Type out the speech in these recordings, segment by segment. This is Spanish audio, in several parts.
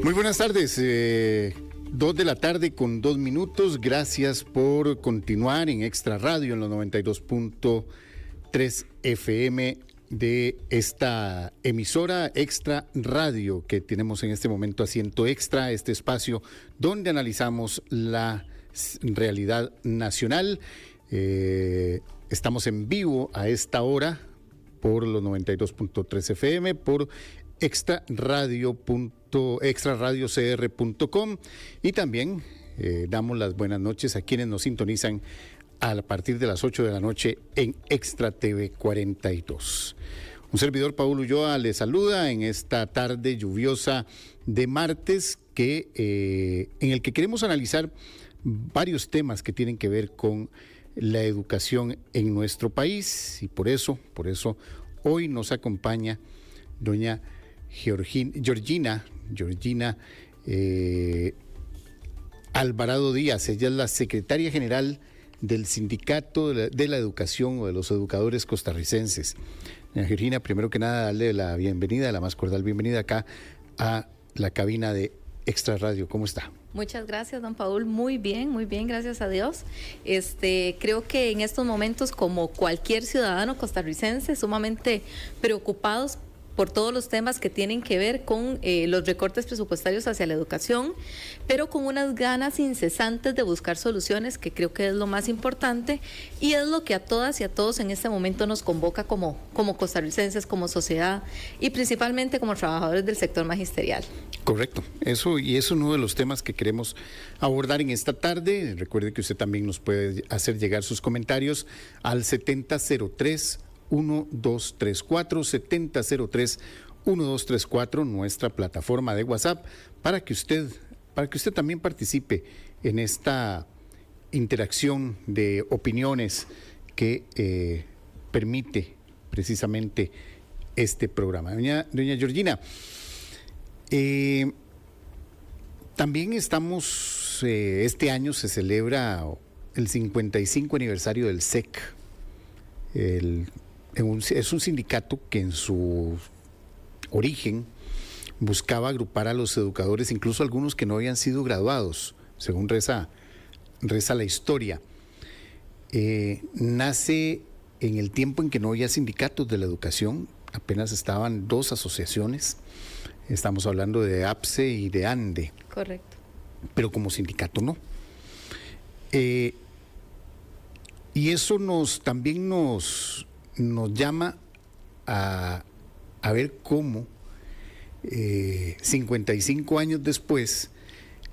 Muy buenas tardes, 2 de la tarde con 2 minutos. Gracias por continuar en Extra Radio en los 92.3 FM de esta emisora Extra Radio que tenemos en este momento Asiento Extra, este espacio donde analizamos la realidad nacional. Estamos en vivo a esta hora por los 92.3 FM, por extraradiocr.com y también damos las buenas noches a quienes nos sintonizan a partir de las 8 de la noche en Extra TV 42. Un servidor, Paul Ulloa, le saluda en esta tarde lluviosa de martes en el que queremos analizar varios temas que tienen que ver con la educación en nuestro país, y por eso hoy nos acompaña doña Georgina Alvarado Díaz. Ella es la secretaria general del Sindicato de la Educación o de los Educadores Costarricenses. Doña Georgina, primero que nada, darle la bienvenida, la más cordial bienvenida acá a la cabina de Extra Radio. ¿Cómo está? Muchas gracias, don Paul. Muy bien, gracias a Dios. Creo que en estos momentos, como cualquier ciudadano costarricense, sumamente preocupados por todos los temas que tienen que ver con los recortes presupuestarios hacia la educación, pero con unas ganas incesantes de buscar soluciones, que creo que es lo más importante y es lo que a todas y a todos en este momento nos convoca como costarricenses, como sociedad y principalmente como trabajadores del sector magisterial. Correcto, eso es uno de los temas que queremos abordar en esta tarde. Recuerde que usted también nos puede hacer llegar sus comentarios al 7003-1234, 7003-1234, nuestra plataforma de WhatsApp, para que usted también participe en esta interacción de opiniones que permite precisamente este programa. Doña Georgina, también estamos, este año se celebra el 55 aniversario del SEC. Es un sindicato que en su origen buscaba agrupar a los educadores, incluso algunos que no habían sido graduados, según reza la historia. Nace en el tiempo en que no había sindicatos de la educación, apenas estaban 2 asociaciones, estamos hablando de APSE y de ANDE. Correcto. Pero como sindicato no. Y eso también nos llama a ver cómo 55 años después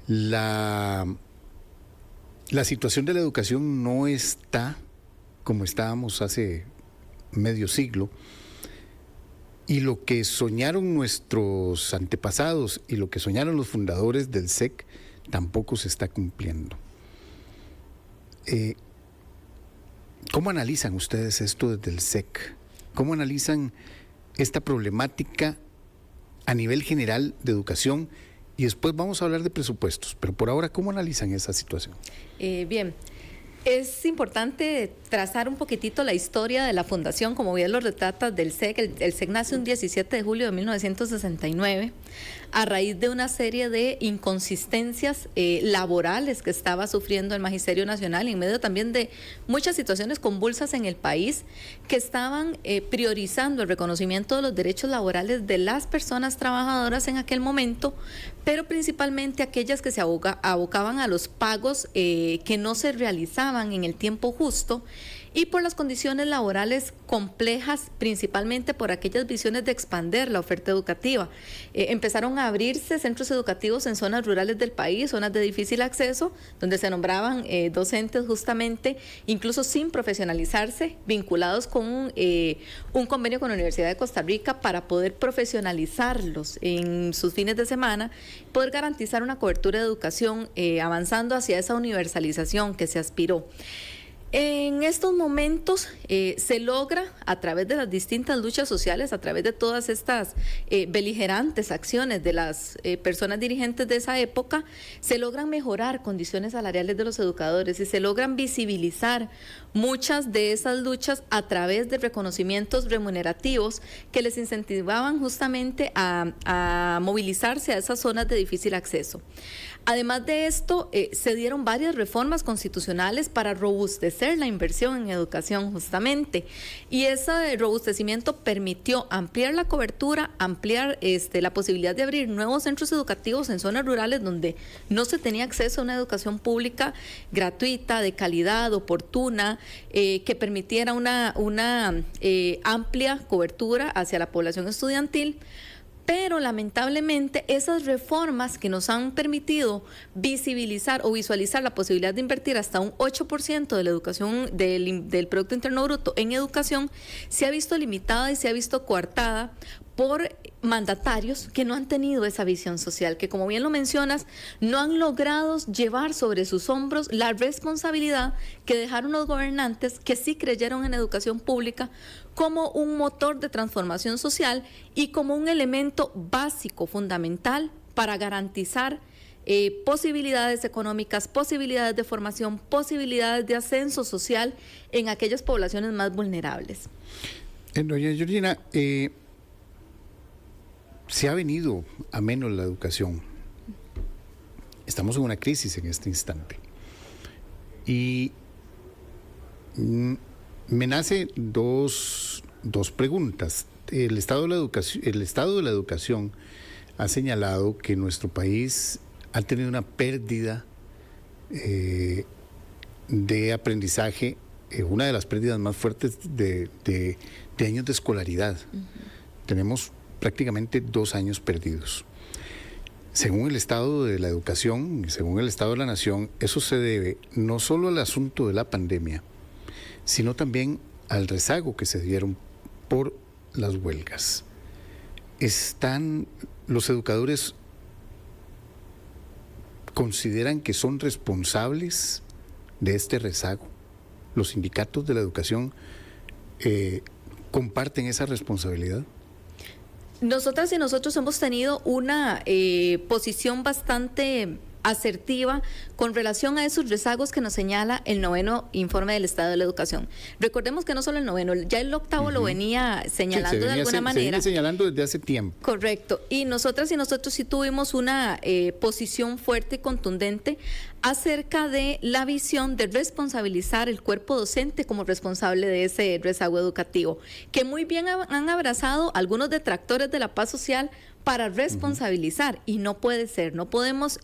la situación de la educación no está como estábamos hace medio siglo, y lo que soñaron nuestros antepasados y lo que soñaron los fundadores del SEC tampoco se está cumpliendo. ¿Cómo analizan ustedes esto desde el SEC? ¿Cómo analizan esta problemática a nivel general de educación? Y después vamos a hablar de presupuestos, pero por ahora, ¿cómo analizan esa situación? Bien, es importante trazar un poquitito la historia de la fundación, como bien lo retrata del SEC. El SEC nace un 17 de julio de 1969 a raíz de una serie de inconsistencias laborales que estaba sufriendo el Magisterio Nacional, y en medio también de muchas situaciones convulsas en el país que estaban priorizando el reconocimiento de los derechos laborales de las personas trabajadoras en aquel momento, pero principalmente aquellas que se abocaban a los pagos que no se realizaban en el tiempo justo, y por las condiciones laborales complejas, principalmente por aquellas visiones de expandir la oferta educativa. Empezaron a abrirse centros educativos en zonas rurales del país, zonas de difícil acceso, donde se nombraban docentes justamente, incluso sin profesionalizarse, vinculados con un convenio con la Universidad de Costa Rica para poder profesionalizarlos en sus fines de semana, poder garantizar una cobertura de educación, avanzando hacia esa universalización que se aspiró. En estos momentos se logra, a través de las distintas luchas sociales, a través de todas estas beligerantes acciones de las personas dirigentes de esa época, se logran mejorar condiciones salariales de los educadores y se logran visibilizar muchas de esas luchas a través de reconocimientos remunerativos que les incentivaban justamente a movilizarse a esas zonas de difícil acceso. Además de esto, se dieron varias reformas constitucionales para robustecer la inversión en educación justamente, y ese robustecimiento permitió ampliar la cobertura, ampliar la posibilidad de abrir nuevos centros educativos en zonas rurales donde no se tenía acceso a una educación pública gratuita, de calidad, oportuna, que permitiera una amplia cobertura hacia la población estudiantil. Pero lamentablemente esas reformas que nos han permitido visibilizar o visualizar la posibilidad de invertir hasta un 8% de la educación, del Producto Interno Bruto en educación, se ha visto limitada y se ha visto coartada por mandatarios que no han tenido esa visión social, que, como bien lo mencionas, no han logrado llevar sobre sus hombros la responsabilidad que dejaron los gobernantes, que sí creyeron en educación pública como un motor de transformación social y como un elemento básico, fundamental, para garantizar posibilidades económicas, posibilidades de formación, posibilidades de ascenso social en aquellas poblaciones más vulnerables. Doña Georgina, se ha venido a menos la educación. Estamos en una crisis en este instante. Y me nacen dos preguntas. El Estado de la Educación ha señalado que nuestro país ha tenido una pérdida de aprendizaje, una de las pérdidas más fuertes de años de escolaridad. Tenemos prácticamente 2 años perdidos. Según el Estado de la Educación, según el Estado de la Nación, eso se debe no solo al asunto de la pandemia, sino también al rezago que se dieron por las huelgas. Los educadores consideran que son responsables de este rezago. Los sindicatos de la educación comparten esa responsabilidad. Nosotras y nosotros hemos tenido una posición bastante asertiva con relación a esos rezagos que nos señala el 9º informe del Estado de la Educación. Recordemos que no solo el 9º, ya el 8º lo venía señalando de alguna manera. Se viene señalando desde hace tiempo. Correcto. Y nosotras y nosotros sí tuvimos una posición fuerte y contundente acerca de la visión de responsabilizar el cuerpo docente como responsable de ese rezago educativo, que muy bien han abrazado algunos detractores de la paz social para responsabilizar, y no puede ser, no podemos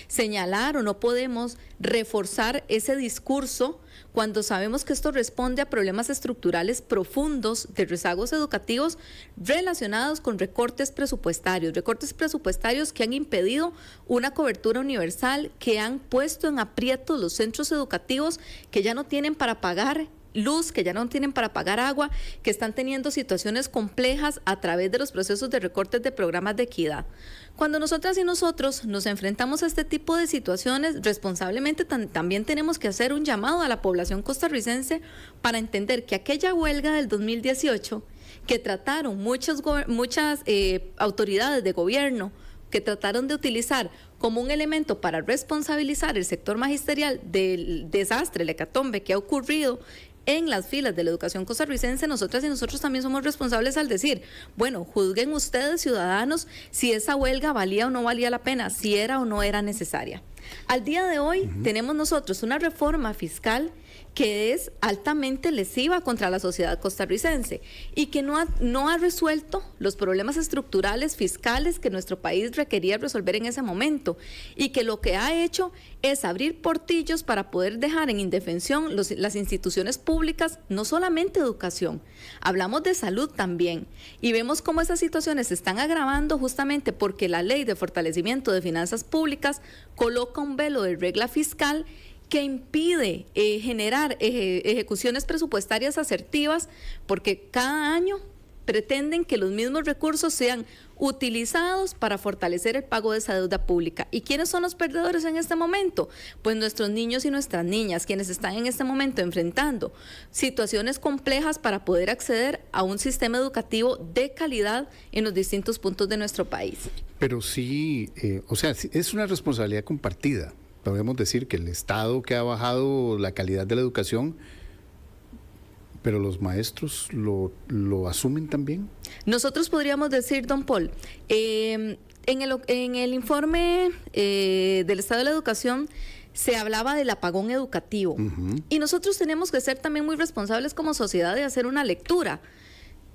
señalar o no podemos reforzar ese discurso cuando sabemos que esto responde a problemas estructurales profundos de rezagos educativos relacionados con recortes presupuestarios que han impedido una cobertura universal, que han puesto en aprietos los centros educativos que ya no tienen para pagar luz, que ya no tienen para pagar agua, que están teniendo situaciones complejas a través de los procesos de recortes de programas de equidad. Cuando nosotras y nosotros nos enfrentamos a este tipo de situaciones, responsablemente también tenemos que hacer un llamado a la población costarricense para entender que aquella huelga del 2018, que trataron muchas autoridades de gobierno, que trataron de utilizar como un elemento para responsabilizar el sector magisterial del desastre, el hecatombe que ha ocurrido en las filas de la educación costarricense, nosotras y nosotros también somos responsables al decir, bueno, juzguen ustedes, ciudadanos, si esa huelga valía o no valía la pena, si era o no era necesaria. Al día de hoy tenemos nosotros una reforma fiscal que es altamente lesiva contra la sociedad costarricense y que no ha resuelto los problemas estructurales fiscales que nuestro país requería resolver en ese momento, y que lo que ha hecho es abrir portillos para poder dejar en indefensión las instituciones públicas, no solamente educación, hablamos de salud también, y vemos cómo esas situaciones se están agravando justamente porque la Ley de Fortalecimiento de Finanzas Públicas coloca un velo de regla fiscal que impide generar ejecuciones presupuestarias asertivas, porque cada año pretenden que los mismos recursos sean utilizados para fortalecer el pago de esa deuda pública. ¿Y quiénes son los perdedores en este momento? Pues nuestros niños y nuestras niñas, quienes están en este momento enfrentando situaciones complejas para poder acceder a un sistema educativo de calidad en los distintos puntos de nuestro país. Pero sí, o sea, es una responsabilidad compartida. Podemos decir que el Estado que ha bajado la calidad de la educación, pero los maestros lo asumen también. Nosotros podríamos decir, don Paul, en el informe del Estado de la Educación se hablaba del apagón educativo. Y nosotros tenemos que ser también muy responsables como sociedad de hacer una lectura.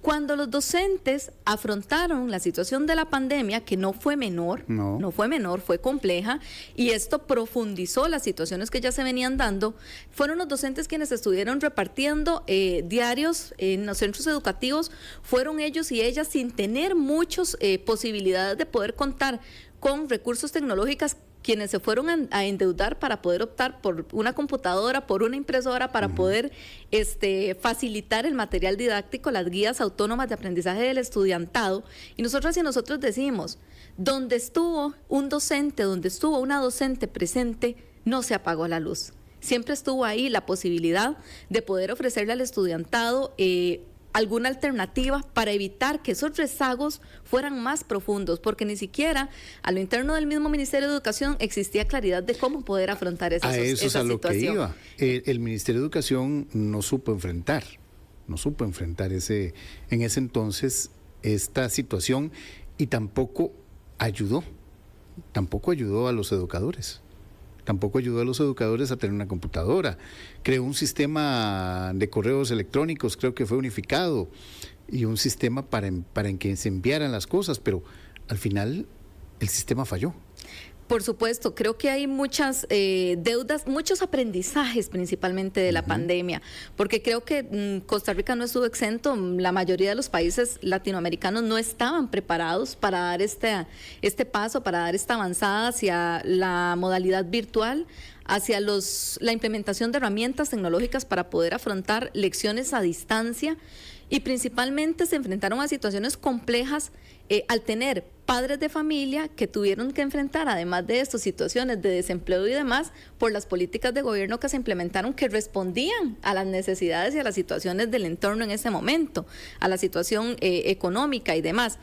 Cuando los docentes afrontaron la situación de la pandemia, que no fue menor, no fue menor, fue compleja, y esto profundizó las situaciones que ya se venían dando, fueron los docentes quienes estuvieron repartiendo diarios en los centros educativos, fueron ellos y ellas sin tener muchas posibilidades de poder contar con recursos tecnológicos, quienes se fueron a endeudar para poder optar por una computadora, por una impresora, para poder facilitar el material didáctico, las guías autónomas de aprendizaje del estudiantado. Y nosotros decimos, donde estuvo un docente, donde estuvo una docente presente, no se apagó la luz. Siempre estuvo ahí la posibilidad de poder ofrecerle al estudiantado alguna alternativa para evitar que esos rezagos fueran más profundos, porque ni siquiera a lo interno del mismo Ministerio de Educación existía claridad de cómo poder afrontar esa situación. A eso es a lo que iba. El Ministerio de Educación no supo enfrentar en ese entonces esta situación y tampoco ayudó a los educadores. Tampoco ayudó a los educadores a tener una computadora. Creó un sistema de correos electrónicos, creo que fue unificado, y un sistema para en que se enviaran las cosas, pero al final el sistema falló. Por supuesto, creo que hay muchas deudas, muchos aprendizajes principalmente de la pandemia, porque creo que Costa Rica no estuvo exento, la mayoría de los países latinoamericanos no estaban preparados para dar este paso, para dar esta avanzada hacia la modalidad virtual, hacia la implementación de herramientas tecnológicas para poder afrontar lecciones a distancia, y principalmente se enfrentaron a situaciones complejas al tener padres de familia que tuvieron que enfrentar, además de estas situaciones de desempleo y demás, por las políticas de gobierno que se implementaron que respondían a las necesidades y a las situaciones del entorno en ese momento, a la situación económica y demás.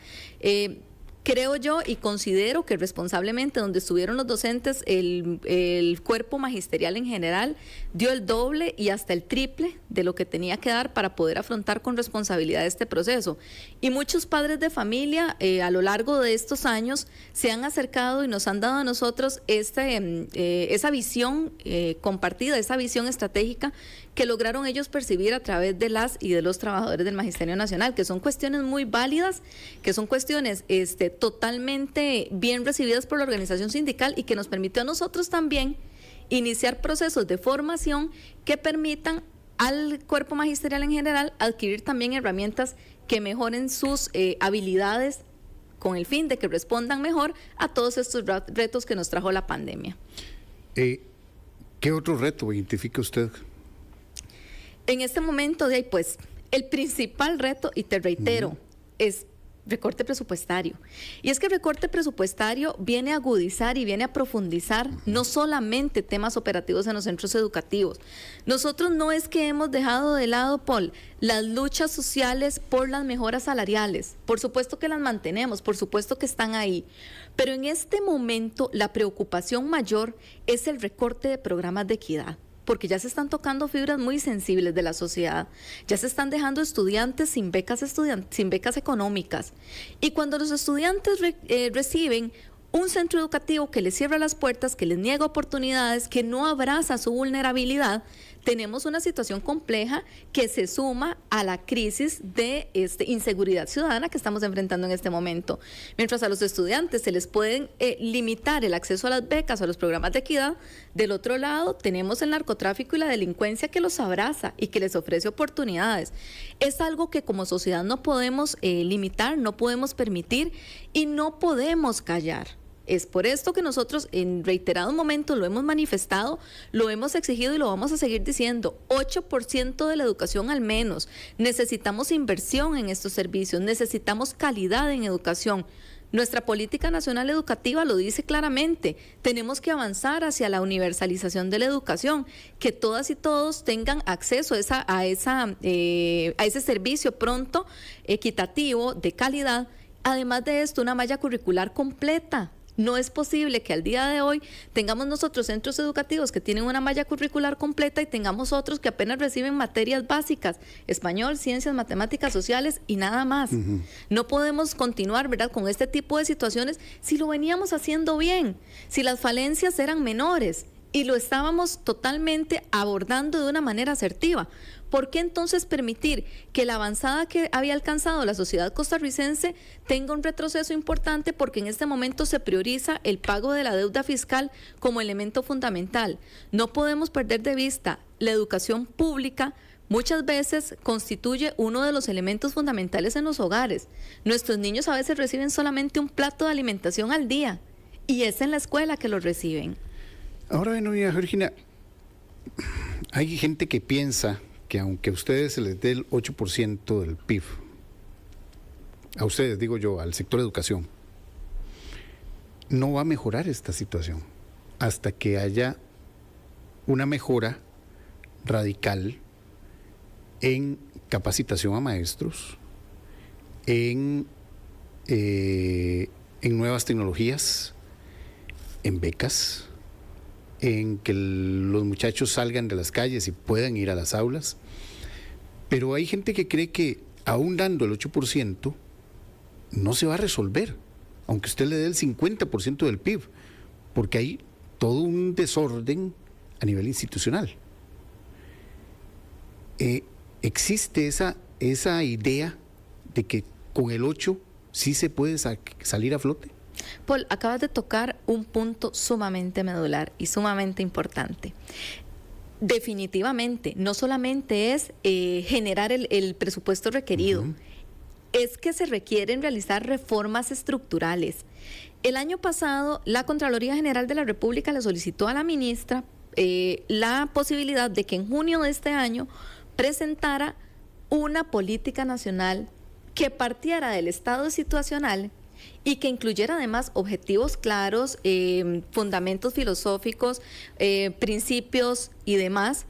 Creo yo y considero que responsablemente donde estuvieron los docentes, el cuerpo magisterial en general dio el doble y hasta el triple de lo que tenía que dar para poder afrontar con responsabilidad este proceso. Y muchos padres de familia a lo largo de estos años se han acercado y nos han dado a nosotros esa visión compartida, esa visión estratégica que lograron ellos percibir a través de las y de los trabajadores del Magisterio Nacional, que son cuestiones muy válidas, que son cuestiones totalmente bien recibidas por la organización sindical y que nos permitió a nosotros también iniciar procesos de formación que permitan al cuerpo magisterial en general adquirir también herramientas que mejoren sus habilidades con el fin de que respondan mejor a todos estos retos que nos trajo la pandemia. ¿Qué otro reto identifica usted? En este momento, pues, el principal reto, y te reitero, es recorte presupuestario. Y es que el recorte presupuestario viene a agudizar y viene a profundizar no solamente temas operativos en los centros educativos. Nosotros no es que hemos dejado de lado, Paul, las luchas sociales por las mejoras salariales. Por supuesto que las mantenemos, por supuesto que están ahí. Pero en este momento la preocupación mayor es el recorte de programas de equidad, porque ya se están tocando fibras muy sensibles de la sociedad, ya se están dejando estudiantes sin becas económicas. Y cuando los estudiantes reciben un centro educativo que les cierra las puertas, que les niega oportunidades, que no abraza su vulnerabilidad, tenemos una situación compleja que se suma a la crisis de inseguridad ciudadana que estamos enfrentando en este momento. Mientras a los estudiantes se les pueden limitar el acceso a las becas o a los programas de equidad, del otro lado tenemos el narcotráfico y la delincuencia que los abraza y que les ofrece oportunidades. Es algo que como sociedad no podemos limitar, no podemos permitir y no podemos callar. Es por esto que nosotros en reiterados momentos lo hemos manifestado, lo hemos exigido y lo vamos a seguir diciendo. 8% de la educación al menos. Necesitamos inversión en estos servicios, necesitamos calidad en educación. Nuestra política nacional educativa lo dice claramente, tenemos que avanzar hacia la universalización de la educación, que todas y todos tengan acceso a ese servicio pronto, equitativo, de calidad. Además de esto, una malla curricular completa. No es posible que al día de hoy tengamos nosotros centros educativos que tienen una malla curricular completa y tengamos otros que apenas reciben materias básicas, español, ciencias, matemáticas, sociales y nada más. No podemos continuar, ¿verdad?, con este tipo de situaciones si lo veníamos haciendo bien, si las falencias eran menores y lo estábamos totalmente abordando de una manera asertiva. ¿Por qué entonces permitir que la avanzada que había alcanzado la sociedad costarricense tenga un retroceso importante? Porque en este momento se prioriza el pago de la deuda fiscal como elemento fundamental. No podemos perder de vista la educación pública. Muchas veces constituye uno de los elementos fundamentales en los hogares. Nuestros niños a veces reciben solamente un plato de alimentación al día y es en la escuela que lo reciben. Ahora, bueno, Georgina, hay gente que piensa que aunque a ustedes se les dé el 8% del PIB, a ustedes, digo yo, al sector educación, no va a mejorar esta situación hasta que haya una mejora radical en capacitación a maestros, en nuevas tecnologías, en becas, en que los muchachos salgan de las calles y puedan ir a las aulas. Pero hay gente que cree que aún dando el 8% no se va a resolver, aunque usted le dé el 50% del PIB, porque hay todo un desorden a nivel institucional. Existe esa idea de que con el 8 sí se puede salir a flote. Paul, acabas de tocar un punto sumamente medular y sumamente importante. Definitivamente, no solamente es generar el presupuesto requerido, es que se requieren realizar reformas estructurales. El año pasado, la Contraloría General de la República le solicitó a la ministra la posibilidad de que en junio de este año presentara una política nacional que partiera del estado situacional y que incluyera además objetivos claros, fundamentos filosóficos, principios y demás.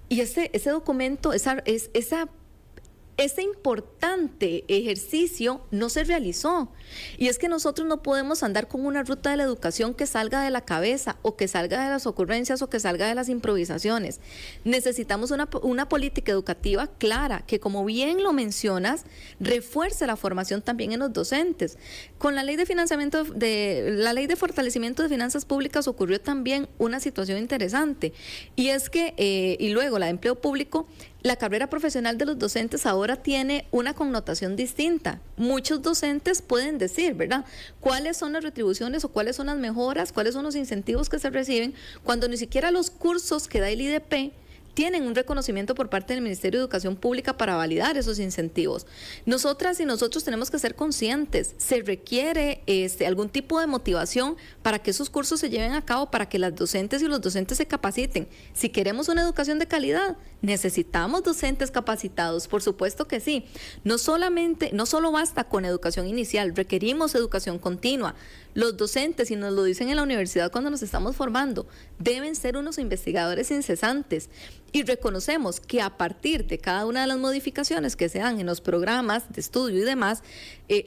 Y ese documento, ese importante ejercicio no se realizó. Y es que nosotros no podemos andar con una ruta de la educación que salga de la cabeza o que salga de las ocurrencias o que salga de las improvisaciones. Necesitamos una política educativa clara que, como bien lo mencionas, refuerce la formación también en los docentes. Con la ley la ley de fortalecimiento de finanzas públicas ocurrió también una situación interesante, y es que, y luego la de empleo público, la carrera profesional de los docentes ahora tiene una connotación distinta. Muchos docentes pueden decir, ¿verdad?, cuáles son las retribuciones o cuáles son las mejoras, cuáles son los incentivos que se reciben, cuando ni siquiera los cursos que da el IDP tienen un reconocimiento por parte del Ministerio de Educación Pública para validar esos incentivos. Nosotras y nosotros tenemos que ser conscientes, se requiere algún tipo de motivación para que esos cursos se lleven a cabo, para que las docentes y los docentes se capaciten. Si queremos una educación de calidad, necesitamos docentes capacitados, por supuesto que sí. No solo basta con educación inicial, requerimos educación continua. Los docentes, y nos lo dicen en la universidad cuando nos estamos formando, deben ser unos investigadores incesantes. Y reconocemos que a partir de cada una de las modificaciones que se dan en los programas de estudio y demás,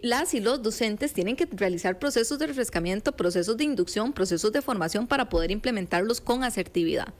las y los docentes tienen que realizar procesos de refrescamiento, procesos de inducción, procesos de formación para poder implementarlos con asertividad.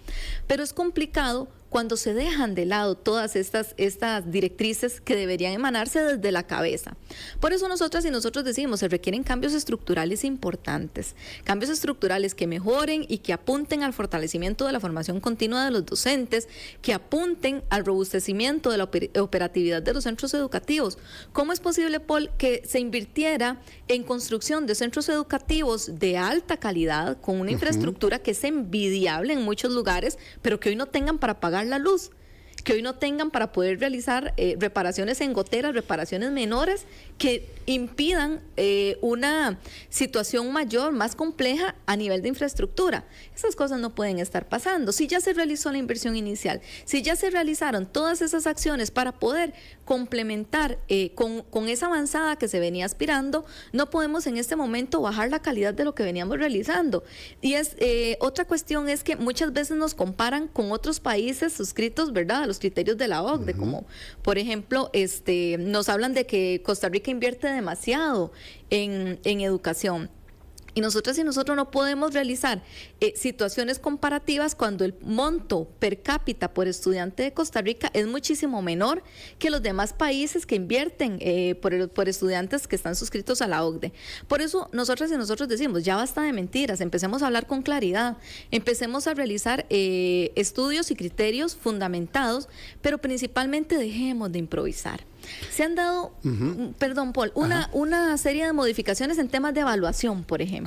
Pero es complicado cuando se dejan de lado todas estas directrices que deberían emanarse desde la cabeza. Por eso nosotras y nosotros decimos, se requieren cambios estructurales importantes, cambios estructurales que mejoren y que apunten al fortalecimiento de la formación continua de los docentes, que apunten al robustecimiento de la operatividad de los centros educativos. ¿Cómo es posible, Paul, que se invirtiera en construcción de centros educativos de alta calidad, con una infraestructura que es envidiable en muchos lugares, pero que hoy no tengan para pagar la luz? que hoy no tengan para poder realizar reparaciones en goteras, reparaciones menores que impidan una situación mayor, más compleja a nivel de infraestructura. Esas cosas no pueden estar pasando. Si ya se realizó la inversión inicial, si ya se realizaron todas esas acciones para poder complementar con esa avanzada que se venía aspirando, no podemos en este momento bajar la calidad de lo que veníamos realizando. Y otra cuestión es que muchas veces nos comparan con otros países suscritos, ¿verdad?, a los criterios de la OCDE, como por ejemplo, nos hablan de que Costa Rica invierte demasiado en educación. Y nosotros no podemos realizar situaciones comparativas cuando el monto per cápita por estudiante de Costa Rica es muchísimo menor que los demás países que invierten por estudiantes que están suscritos a la OCDE. Por eso nosotros decimos, ya basta de mentiras, empecemos a hablar con claridad, empecemos a realizar estudios y criterios fundamentados, pero principalmente dejemos de improvisar. Se han dado, perdón, Paul, una serie de modificaciones en temas de evaluación, por ejemplo.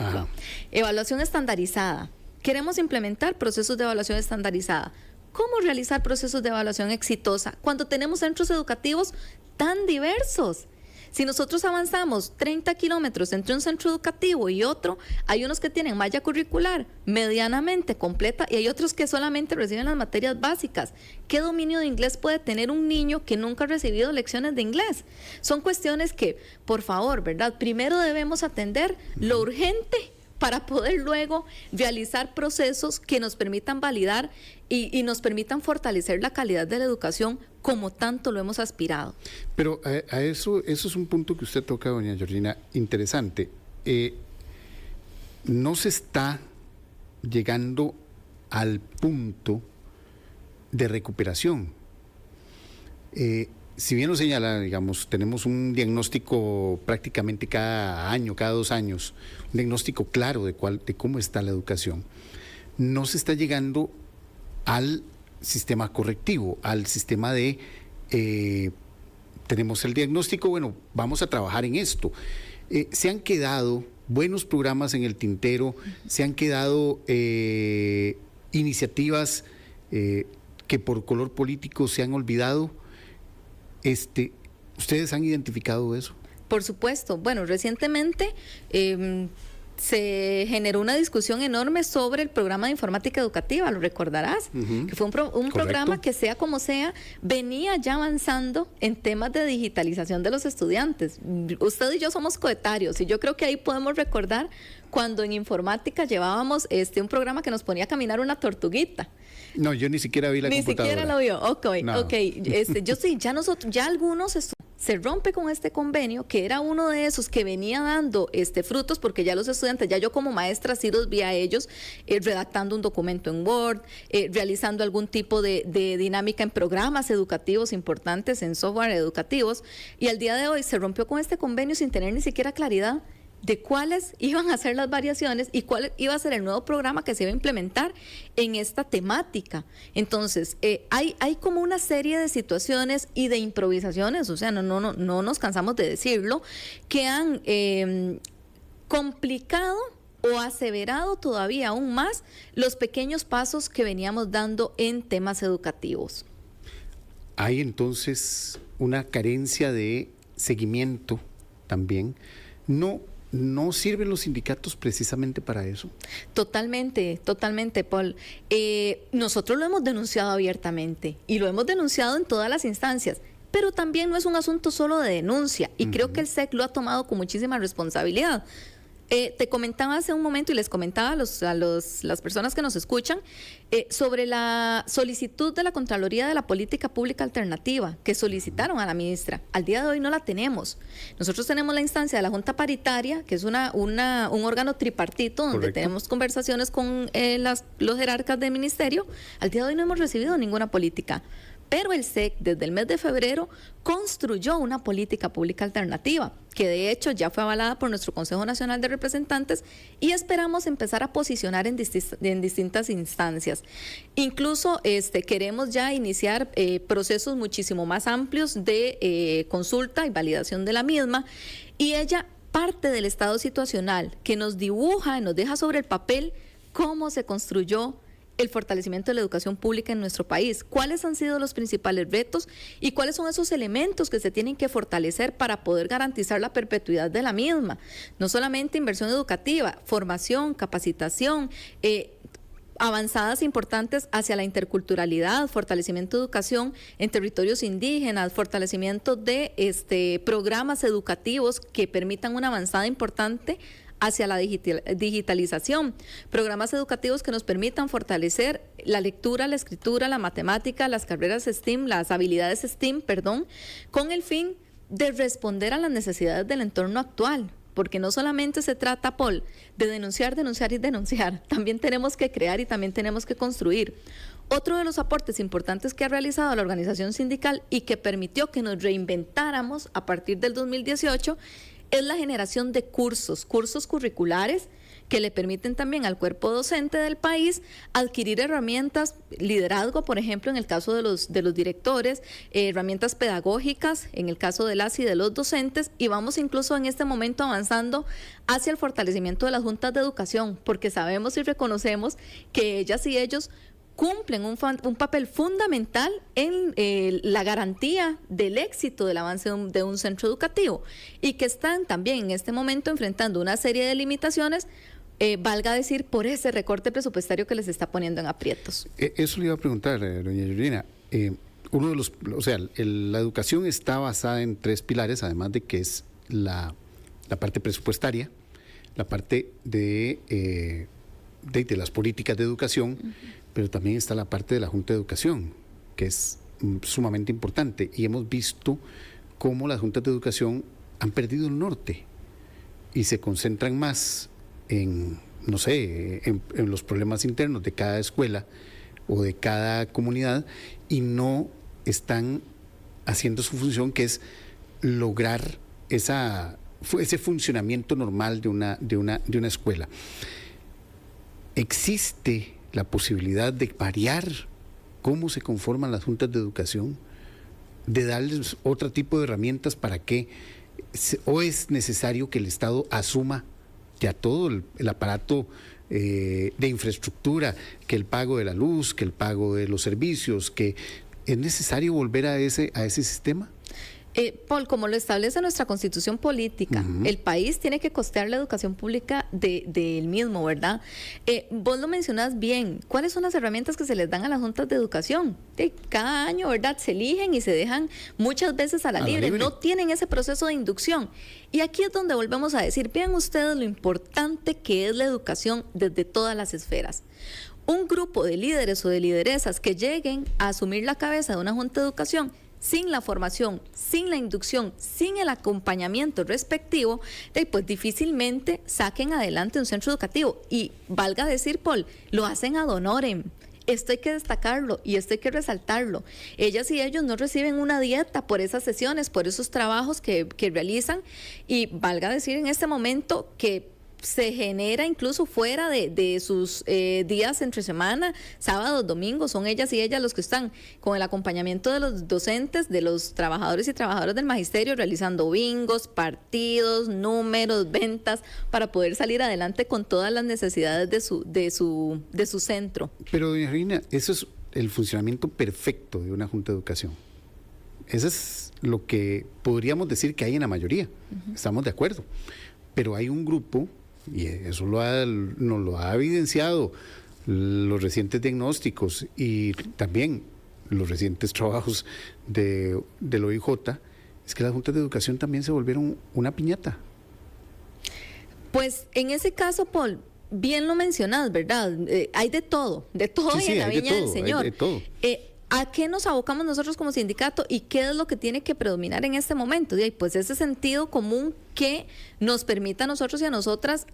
Evaluación estandarizada. Queremos implementar procesos de evaluación estandarizada. ¿Cómo realizar procesos de evaluación exitosa cuando tenemos centros educativos tan diversos? Si nosotros avanzamos 30 kilómetros entre un centro educativo y otro, hay unos que tienen malla curricular medianamente completa y hay otros que solamente reciben las materias básicas. ¿Qué dominio de inglés puede tener un niño que nunca ha recibido lecciones de inglés? Son cuestiones que, por favor, ¿verdad?, primero debemos atender lo urgente para poder luego realizar procesos que nos permitan validar y nos permitan fortalecer la calidad de la educación como tanto lo hemos aspirado. Pero a eso es un punto que usted toca, doña Georgina, interesante. No se está llegando al punto de recuperación. Si bien lo señala, digamos, tenemos un diagnóstico prácticamente cada año, cada 2 años, un diagnóstico claro de cómo está la educación. No se está llegando al sistema correctivo, al sistema de tenemos el diagnóstico, bueno, vamos a trabajar en esto. Se han quedado buenos programas en el tintero, se han quedado iniciativas que por color político se han olvidado. ¿Ustedes han identificado eso? Por supuesto. Bueno, recientemente se generó una discusión enorme sobre el programa de informática educativa, lo recordarás, que fue un programa que, sea como sea, venía ya avanzando en temas de digitalización de los estudiantes. Usted y yo somos coetarios y yo creo que ahí podemos recordar cuando en informática llevábamos un programa que nos ponía a caminar una tortuguita. No, yo ni siquiera vi la computadora. Ni siquiera lo vio. Ok. Yo sí, ya algunos se rompe con este convenio, que era uno de esos que venía dando frutos, porque ya los estudiantes, ya yo como maestra sí los vi a ellos redactando un documento en Word, realizando algún tipo de dinámica en programas educativos importantes, en software educativos, y al día de hoy se rompió con este convenio sin tener ni siquiera claridad de cuáles iban a ser las variaciones y cuál iba a ser el nuevo programa que se iba a implementar en esta temática. Entonces, hay como una serie de situaciones y de improvisaciones, o sea, no nos cansamos de decirlo, que han complicado o aseverado todavía aún más los pequeños pasos que veníamos dando en temas educativos. Hay entonces una carencia de seguimiento también. ¿No sirven los sindicatos precisamente para eso? Totalmente, Paul. Nosotros lo hemos denunciado abiertamente y lo hemos denunciado en todas las instancias, pero también no es un asunto solo de denuncia y creo que el SEC lo ha tomado con muchísima responsabilidad. Te comentaba hace un momento y les comentaba a las personas que nos escuchan sobre la solicitud de la Contraloría de la Política Pública Alternativa que solicitaron a la ministra. Al día de hoy no la tenemos. Nosotros tenemos la instancia de la Junta Paritaria, que es un órgano tripartito donde Correcto. Tenemos conversaciones con los jerarcas del ministerio. Al día de hoy no hemos recibido ninguna política. Pero el SEC, desde el mes de febrero, construyó una política pública alternativa, que de hecho ya fue avalada por nuestro Consejo Nacional de Representantes y esperamos empezar a posicionar en distintas instancias. Incluso queremos ya iniciar procesos muchísimo más amplios de consulta y validación de la misma, y ella parte del estado situacional que nos dibuja y nos deja sobre el papel cómo se construyó el fortalecimiento de la educación pública en nuestro país. ¿Cuáles han sido los principales retos y cuáles son esos elementos que se tienen que fortalecer para poder garantizar la perpetuidad de la misma? No solamente inversión educativa, formación, capacitación, avanzadas importantes hacia la interculturalidad, fortalecimiento de educación en territorios indígenas, fortalecimiento de programas educativos que permitan una avanzada importante hacia la digitalización, programas educativos que nos permitan fortalecer la lectura, la escritura, la matemática, las carreras STEAM, las habilidades STEAM, con el fin de responder a las necesidades del entorno actual. Porque no solamente se trata, Paul, de denunciar y denunciar, también tenemos que crear y también tenemos que construir. Otro de los aportes importantes que ha realizado la organización sindical y que permitió que nos reinventáramos a partir del 2018 es la generación de cursos curriculares que le permiten también al cuerpo docente del país adquirir herramientas, liderazgo, por ejemplo, en el caso de los directores, herramientas pedagógicas, en el caso de las y de los docentes, y vamos incluso en este momento avanzando hacia el fortalecimiento de las juntas de educación, porque sabemos y reconocemos que ellas y ellos cumplen un papel fundamental en la garantía del éxito del avance de un centro educativo y que están también en este momento enfrentando una serie de limitaciones, valga decir, por ese recorte presupuestario que les está poniendo en aprietos. Eso le iba a preguntar, doña Georgina. La educación está basada en 3 pilares, además de que es la parte presupuestaria, la parte de las políticas de educación, pero también está la parte de la Junta de Educación, que es sumamente importante. Y hemos visto cómo las juntas de educación han perdido el norte y se concentran más en los problemas internos de cada escuela o de cada comunidad y no están haciendo su función, que es lograr ese funcionamiento normal de una escuela. ¿Existe la posibilidad de variar cómo se conforman las juntas de educación, de darles otro tipo de herramientas para que, o es necesario que el Estado asuma ya todo el aparato de infraestructura, que el pago de la luz, que el pago de los servicios, que es necesario volver a ese sistema? Paul, como lo establece nuestra Constitución política, el país tiene que costear la educación pública del mismo, ¿verdad? Vos lo mencionás bien. ¿Cuáles son las herramientas que se les dan a las juntas de educación? Cada año, ¿verdad? Se eligen y se dejan muchas veces a la libre. No tienen ese proceso de inducción. Y aquí es donde volvemos a decir, vean ustedes lo importante que es la educación desde todas las esferas. Un grupo de líderes o de lideresas que lleguen a asumir la cabeza de una junta de educación sin la formación, sin la inducción, sin el acompañamiento respectivo, pues difícilmente saquen adelante un centro educativo. Y valga decir, Paul, lo hacen ad honorem. Esto hay que destacarlo y esto hay que resaltarlo. Ellas y ellos no reciben una dieta por esas sesiones, por esos trabajos que realizan, y valga decir en este momento que se genera incluso fuera de sus días entre semana, sábados, domingos, son ellas y ellas los que están con el acompañamiento de los docentes, de los trabajadores y trabajadoras del magisterio, realizando bingos, partidos, números, ventas, para poder salir adelante con todas las necesidades de su centro. Pero, doña Reina, eso es el funcionamiento perfecto de una junta de educación. Eso es lo que podríamos decir que hay en la mayoría. Estamos de acuerdo. Pero hay un grupo, y eso nos lo ha evidenciado los recientes diagnósticos y también los recientes trabajos del OIJ, es que las juntas de educación también se volvieron una piñata. Pues en ese caso, Paul, bien lo mencionas, ¿verdad? Hay de todo sí, en la viña del Señor. Hay de todo. ¿A qué nos abocamos nosotros como sindicato y qué es lo que tiene que predominar en este momento? Y pues ese sentido común que nos permita a nosotros y a nosotras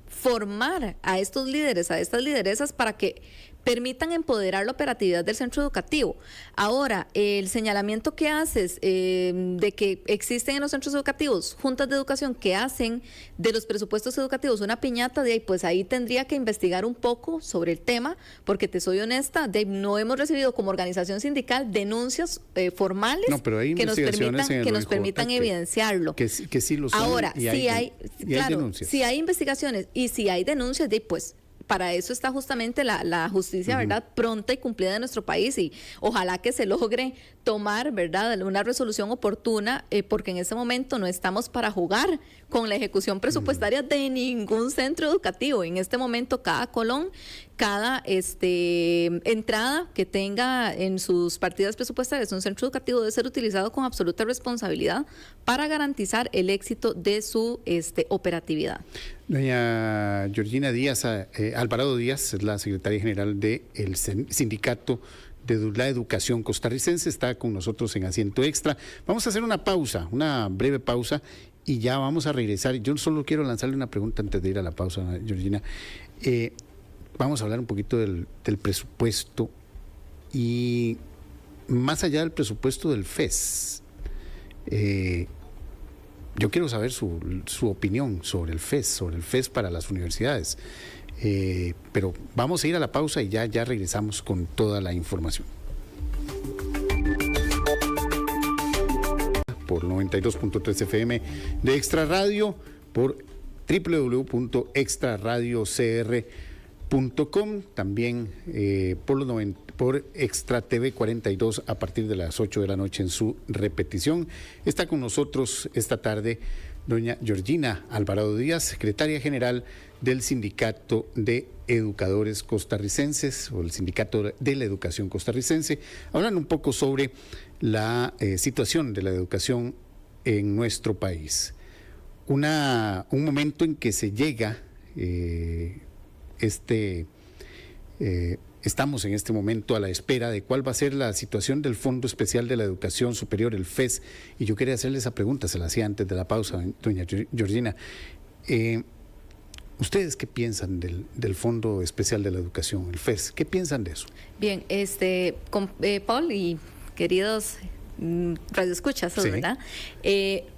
formar a estos líderes, a estas lideresas, para que permitan empoderar la operatividad del centro educativo. Ahora, el señalamiento que haces de que existen en los centros educativos juntas de educación que hacen de los presupuestos educativos una piñata, de ahí, pues ahí tendría que investigar un poco sobre el tema, porque te soy honesta, no hemos recibido como organización sindical denuncias formales que nos permitan evidenciarlo. Que sí lo son. Ahora, si hay investigaciones y si hay denuncias, pues para eso está justamente la justicia, ¿verdad?, pronta y cumplida de nuestro país, y ojalá que se logre tomar, ¿verdad?, una resolución oportuna, porque en este momento no estamos para jugar con la ejecución presupuestaria de ningún centro educativo. En este momento cada colón, cada entrada que tenga en sus partidas presupuestarias un centro educativo debe ser utilizado con absoluta responsabilidad para garantizar el éxito de su operatividad. Doña Georgina Díaz, Alvarado Díaz, es la secretaria general del sindicato de la educación costarricense, está con nosotros en Asiento Extra. Vamos a hacer una pausa, una breve pausa, y ya vamos a regresar. Yo solo quiero lanzarle una pregunta antes de ir a la pausa, Georgina. Vamos a hablar un poquito del presupuesto, y más allá del presupuesto del FES. Yo quiero saber su opinión sobre el FES para las universidades. Pero vamos a ir a la pausa y ya regresamos con toda la información. Por 92.3 FM de Extra Radio, por www.extraradiocr.com, también por Extra TV 42 a partir de las 8 de la noche en su repetición. Está con nosotros esta tarde doña Georgina Alvarado Díaz, secretaria general del Sindicato de Educadores Costarricenses, o el Sindicato de la Educación Costarricense, hablando un poco sobre la situación de la educación en nuestro país. Un momento en que se llega, estamos en este momento a la espera de cuál va a ser la situación del Fondo Especial de la Educación Superior, el FES, y yo quería hacerle esa pregunta, se la hacía antes de la pausa, doña Georgina. ¿Ustedes qué piensan del Fondo Especial de la Educación, el FES? ¿Qué piensan de eso? Bien, Paul y queridos radioescuchas, sí, ¿verdad?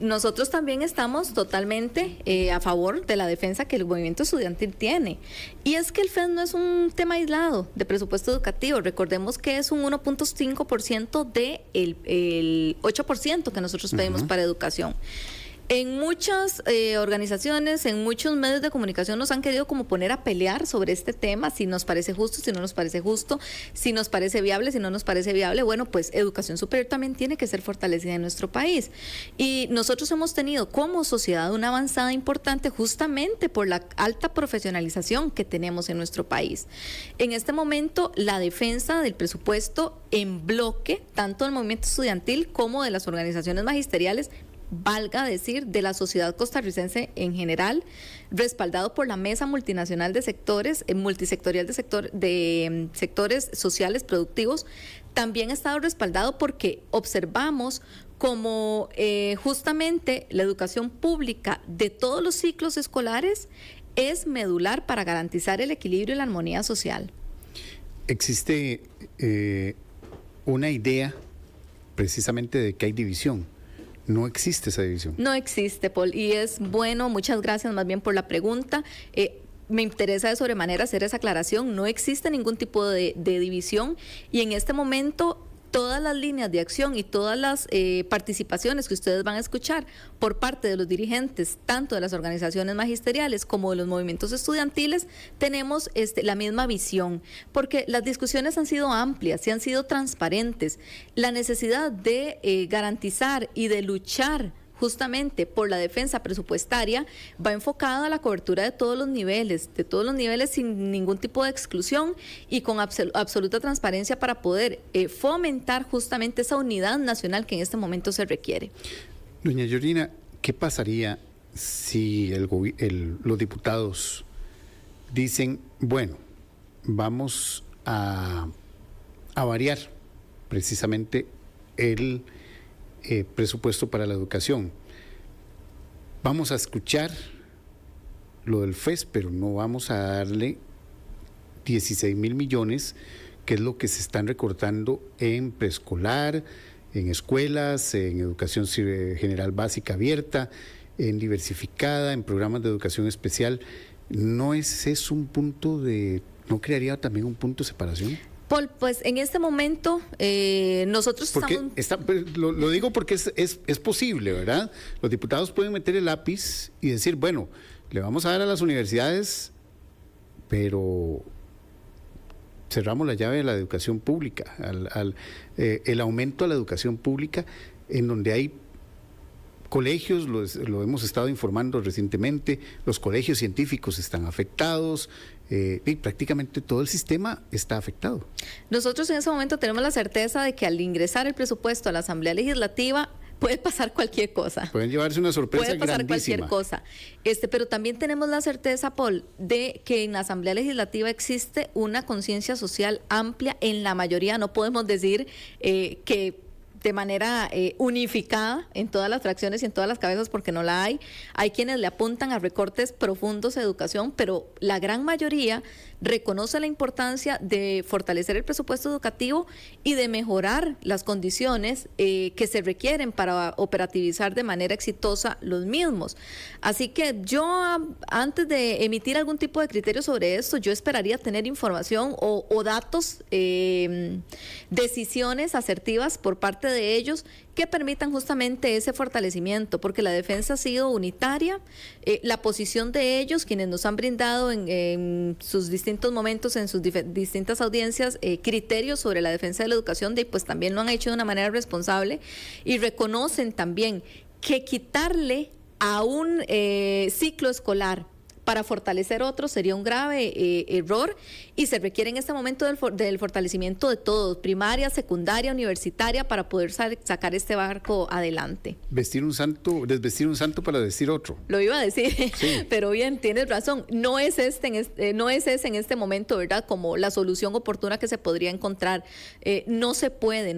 Nosotros también estamos totalmente a favor de la defensa que el movimiento estudiantil tiene. Y es que el FES no es un tema aislado de presupuesto educativo. Recordemos que es un 1.5% del 8% que nosotros pedimos para educación. En muchas organizaciones, en muchos medios de comunicación nos han querido como poner a pelear sobre este tema, si nos parece justo, si no nos parece justo, si nos parece viable, si no nos parece viable. Bueno, pues educación superior también tiene que ser fortalecida en nuestro país. Y nosotros hemos tenido como sociedad una avanzada importante justamente por la alta profesionalización que tenemos en nuestro país. En este momento, la defensa del presupuesto en bloque, tanto del movimiento estudiantil como de las organizaciones magisteriales, valga decir, de la sociedad costarricense en general, respaldado por la Mesa Multinacional de Sectores, multisectorial de sectores sociales productivos, también ha estado respaldado porque observamos como justamente la educación pública de todos los ciclos escolares es medular para garantizar el equilibrio y la armonía social. Existe una idea precisamente de que hay división. No existe esa división. No existe, Paul, y es bueno, muchas gracias más bien por la pregunta. Me interesa de sobremanera hacer esa aclaración. No existe ningún tipo de división, y en este momento todas las líneas de acción y todas las participaciones que ustedes van a escuchar por parte de los dirigentes, tanto de las organizaciones magisteriales como de los movimientos estudiantiles, tenemos la misma visión, porque las discusiones han sido amplias y han sido transparentes. La necesidad de garantizar y de luchar justamente por la defensa presupuestaria va enfocada a la cobertura de todos los niveles sin ningún tipo de exclusión y con absoluta transparencia para poder fomentar justamente esa unidad nacional que en este momento se requiere. Doña Georgina, ¿qué pasaría si los diputados dicen, bueno, vamos a variar precisamente el presupuesto para la educación? Vamos a escuchar lo del FES, pero no vamos a darle 16,000 millones, que es lo que se están recortando en preescolar, en escuelas, en educación general básica abierta, en diversificada, en programas de educación especial. ¿No es un punto no crearía también un punto de separación? Paul, pues en este momento nosotros lo digo porque es posible, ¿verdad? Los diputados pueden meter el lápiz y decir, bueno, le vamos a dar a las universidades pero cerramos la llave de la educación pública, el aumento a la educación pública, en donde hay colegios, lo hemos estado informando recientemente, los colegios científicos están afectados, y prácticamente todo el sistema está afectado. Nosotros en ese momento tenemos la certeza de que al ingresar el presupuesto a la Asamblea Legislativa puede pasar cualquier cosa. Pueden llevarse una sorpresa grandísima. Puede pasar cualquier cosa. Pero también tenemos la certeza, Paul, de que en la Asamblea Legislativa existe una conciencia social amplia en la mayoría. No podemos decir que de manera unificada en todas las fracciones y en todas las cabezas, porque no la hay. Hay quienes le apuntan a recortes profundos a educación, pero la gran mayoría reconoce la importancia de fortalecer el presupuesto educativo y de mejorar las condiciones que se requieren para operativizar de manera exitosa los mismos. Así que yo, antes de emitir algún tipo de criterio sobre esto, yo esperaría tener información o datos, decisiones asertivas por parte de ellos que permitan justamente ese fortalecimiento, porque la defensa ha sido unitaria, la posición de ellos, quienes nos han brindado en sus distintos momentos, en sus distintas audiencias, criterios sobre la defensa de la educación, pues también lo han hecho de una manera responsable y reconocen también que quitarle a un ciclo escolar para fortalecer otro sería un grave error, y se requiere en este momento del fortalecimiento de todos, primaria, secundaria, universitaria, para poder sacar este barco adelante. Desvestir un santo para vestir otro. Lo iba a decir, sí. Pero bien, tienes razón, no es ese en este momento, ¿verdad?, como la solución oportuna que se podría encontrar. No se puede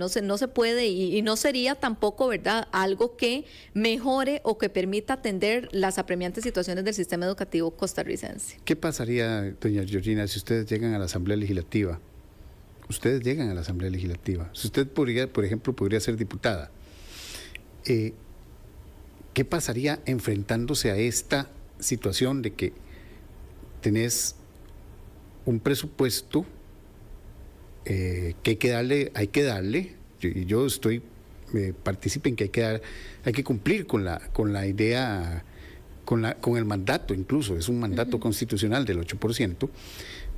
y no sería tampoco, ¿verdad?, algo que mejore o que permita atender las apremiantes situaciones del sistema educativo costarricense. ¿Qué pasaría, doña Georgina, si ustedes llegan a la Asamblea Legislativa? Ustedes llegan a la Asamblea Legislativa. Si usted, por ejemplo, podría ser diputada, ¿qué pasaría enfrentándose a esta situación de que tenés un presupuesto que hay que darle, y yo estoy, participo en que hay que cumplir con la idea, con el mandato, incluso es un mandato constitucional del 8%,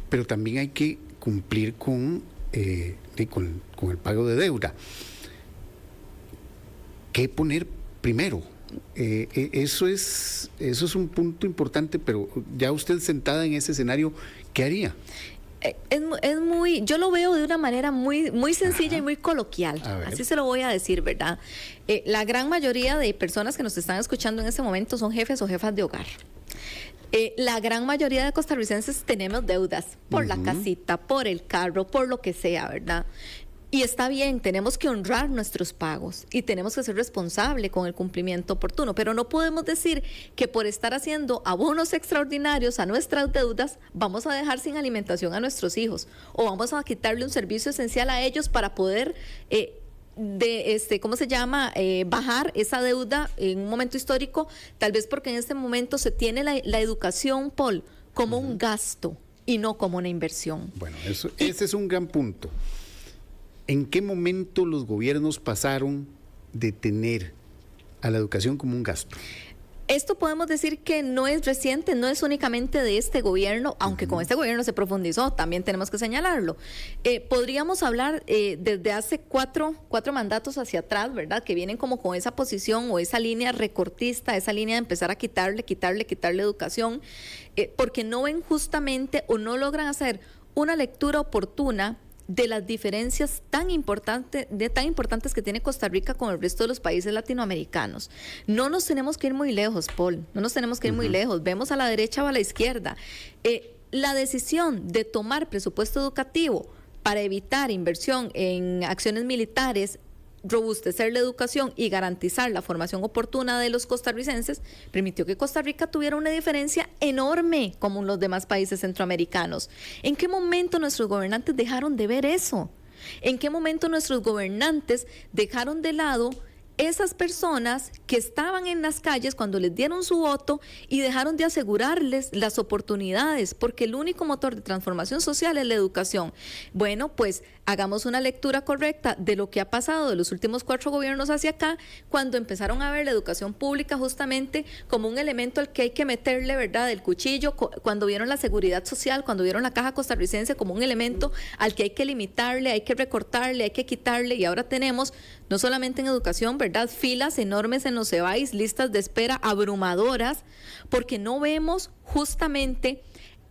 pero también hay que cumplir con el pago de deuda. ¿Qué poner primero? Eso es un punto importante, pero ya usted sentada en ese escenario, ¿qué haría? Yo lo veo de una manera muy sencilla y muy coloquial, así se lo voy a decir, ¿verdad? La gran mayoría de personas que nos están escuchando en este momento son jefes o jefas de hogar. La gran mayoría de costarricenses tenemos deudas por la casita, por el carro, por lo que sea, ¿verdad? Y está bien, tenemos que honrar nuestros pagos y tenemos que ser responsables con el cumplimiento oportuno, pero no podemos decir que por estar haciendo abonos extraordinarios a nuestras deudas vamos a dejar sin alimentación a nuestros hijos o vamos a quitarle un servicio esencial a ellos para poder bajar esa deuda en un momento histórico, tal vez porque en este momento se tiene la educación, Paul, como un gasto y no como una inversión. Bueno, ese es un gran punto. ¿En qué momento los gobiernos pasaron de tener a la educación como un gasto? Esto podemos decir que no es reciente, no es únicamente de este gobierno, aunque con este gobierno se profundizó, también tenemos que señalarlo. Podríamos hablar desde hace cuatro mandatos hacia atrás, ¿verdad?, que vienen como con esa posición o esa línea recortista, esa línea de empezar a quitarle educación, porque no ven justamente o no logran hacer una lectura oportuna de las diferencias tan importantes que tiene Costa Rica con el resto de los países latinoamericanos. No nos tenemos que ir muy lejos, Paul, no nos tenemos que ir muy lejos, vemos a la derecha o a la izquierda. La decisión de tomar presupuesto educativo para evitar inversión en acciones militares, robustecer la educación y garantizar la formación oportuna de los costarricenses, permitió que Costa Rica tuviera una diferencia enorme como los demás países centroamericanos. ¿En qué momento nuestros gobernantes dejaron de ver eso? ¿En qué momento nuestros gobernantes dejaron de lado esas personas que estaban en las calles cuando les dieron su voto y dejaron de asegurarles las oportunidades, porque el único motor de transformación social es la educación. Bueno, pues hagamos una lectura correcta de lo que ha pasado de los últimos 4 gobiernos hacia acá, cuando empezaron a ver la educación pública justamente como un elemento al que hay que meterle, ¿verdad?, el cuchillo, cuando vieron la seguridad social, cuando vieron la caja costarricense como un elemento al que hay que limitarle, hay que recortarle, hay que quitarle, y ahora tenemos, no solamente en educación, ¿verdad?, filas enormes en los CEBAIS, listas de espera abrumadoras, porque no vemos justamente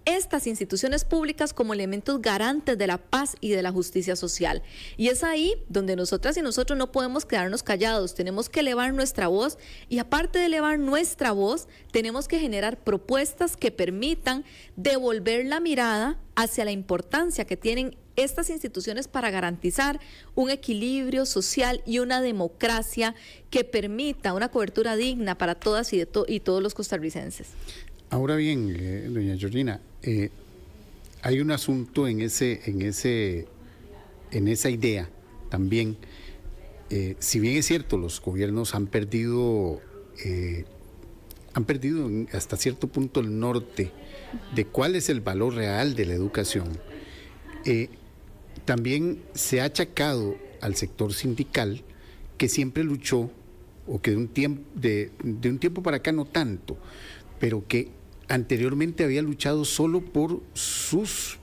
estas instituciones públicas como elementos garantes de la paz y de la justicia social. Y es ahí donde nosotras y nosotros no podemos quedarnos callados, tenemos que elevar nuestra voz, y aparte de elevar nuestra voz, tenemos que generar propuestas que permitan devolver la mirada hacia la importancia que tienen estas instituciones para garantizar un equilibrio social y una democracia que permita una cobertura digna para todas y todos los costarricenses. Ahora bien, doña Georgina, hay un asunto en esa idea también. Si bien es cierto, los gobiernos han perdido hasta cierto punto el norte de cuál es el valor real de la educación, también se ha achacado al sector sindical que siempre luchó, o que de un tiempo para acá no tanto, pero que anteriormente había luchado solo por sus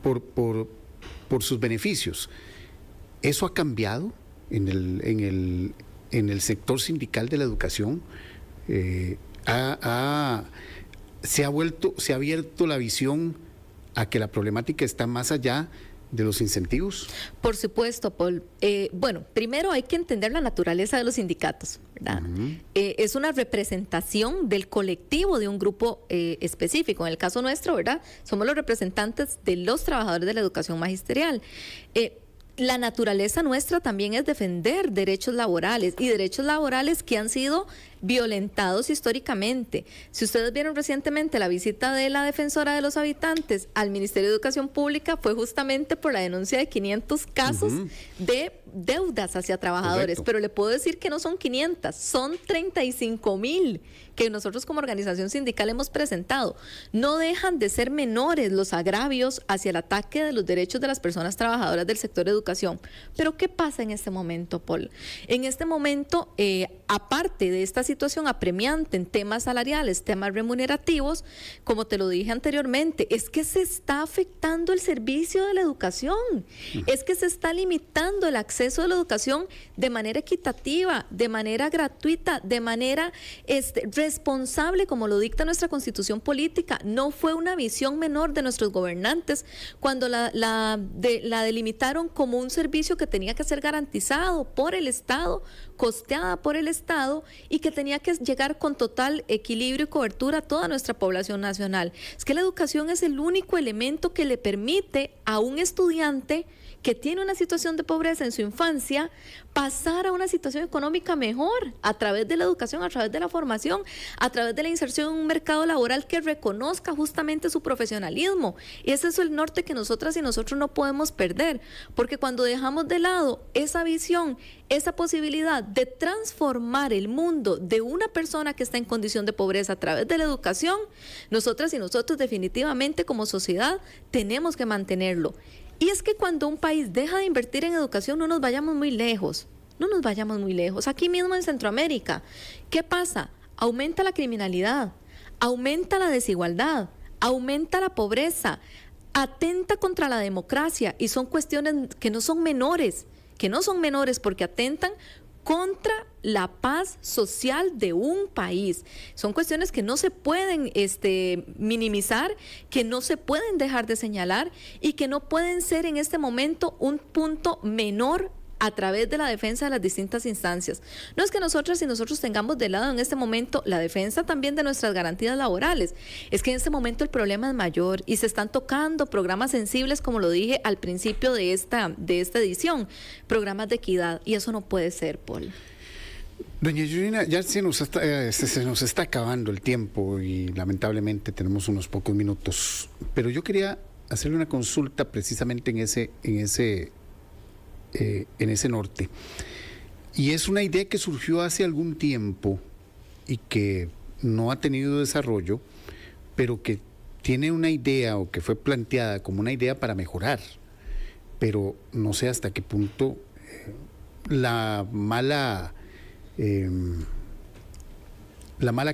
por sus beneficios. ¿Eso ha cambiado en el sector sindical de la educación? ¿Se ha abierto la visión a que la problemática está más allá de los incentivos? Por supuesto, Paul. Bueno, primero hay que entender la naturaleza de los sindicatos, ¿verdad? Es una representación del colectivo de un grupo específico. En el caso nuestro, ¿verdad?, somos los representantes de los trabajadores de la educación magisterial. La naturaleza nuestra también es defender derechos laborales, y derechos laborales que han sido violentados históricamente. Si ustedes vieron recientemente la visita de la defensora de los habitantes al Ministerio de Educación Pública, fue justamente por la denuncia de 500 casos de deudas hacia trabajadores. Correcto. Pero le puedo decir que no son 500, son 35,000 que nosotros como organización sindical hemos presentado. No dejan de ser menores los agravios hacia el ataque de los derechos de las personas trabajadoras del sector de educación. Pero ¿qué pasa en este momento, Paul? En este momento, aparte de esta situación apremiante en temas salariales, temas remunerativos, como te lo dije anteriormente, es que se está afectando el servicio de la educación, es que se está limitando el acceso a la educación de manera equitativa, de manera gratuita, de manera responsable, como lo dicta nuestra Constitución política. No fue una visión menor de nuestros gobernantes cuando la delimitaron como un servicio que tenía que ser garantizado por el Estado, costeada por el Estado, y que tenía que llegar con total equilibrio y cobertura a toda nuestra población nacional. Es que la educación es el único elemento que le permite a un estudiante que tiene una situación de pobreza en su infancia pasar a una situación económica mejor a través de la educación, a través de la formación, a través de la inserción en un mercado laboral que reconozca justamente su profesionalismo. Y ese es el norte que nosotras y nosotros no podemos perder, porque cuando dejamos de lado esa visión, esa posibilidad de transformar el mundo de una persona que está en condición de pobreza a través de la educación, nosotras y nosotros definitivamente como sociedad tenemos que mantenerlo. Y es que cuando un país deja de invertir en educación, no nos vayamos muy lejos, Aquí mismo en Centroamérica, ¿qué pasa? Aumenta la criminalidad, aumenta la desigualdad, aumenta la pobreza, atenta contra la democracia, y son cuestiones que no son menores porque atentan contra la paz social de un país. Son cuestiones que no se pueden minimizar, que no se pueden dejar de señalar, y que no pueden ser en este momento un punto menor a través de la defensa de las distintas instancias. No es que nosotras y nosotros tengamos de lado en este momento la defensa también de nuestras garantías laborales, es que en este momento el problema es mayor y se están tocando programas sensibles, como lo dije al principio de esta edición, programas de equidad, y eso no puede ser, Paul. Doña Georgina, ya se nos está acabando el tiempo y lamentablemente tenemos unos pocos minutos, pero yo quería hacerle una consulta precisamente en ese norte. Y es una idea que surgió hace algún tiempo y que no ha tenido desarrollo, pero que tiene una idea o que fue planteada como una idea para mejorar. Pero no sé hasta qué punto la mala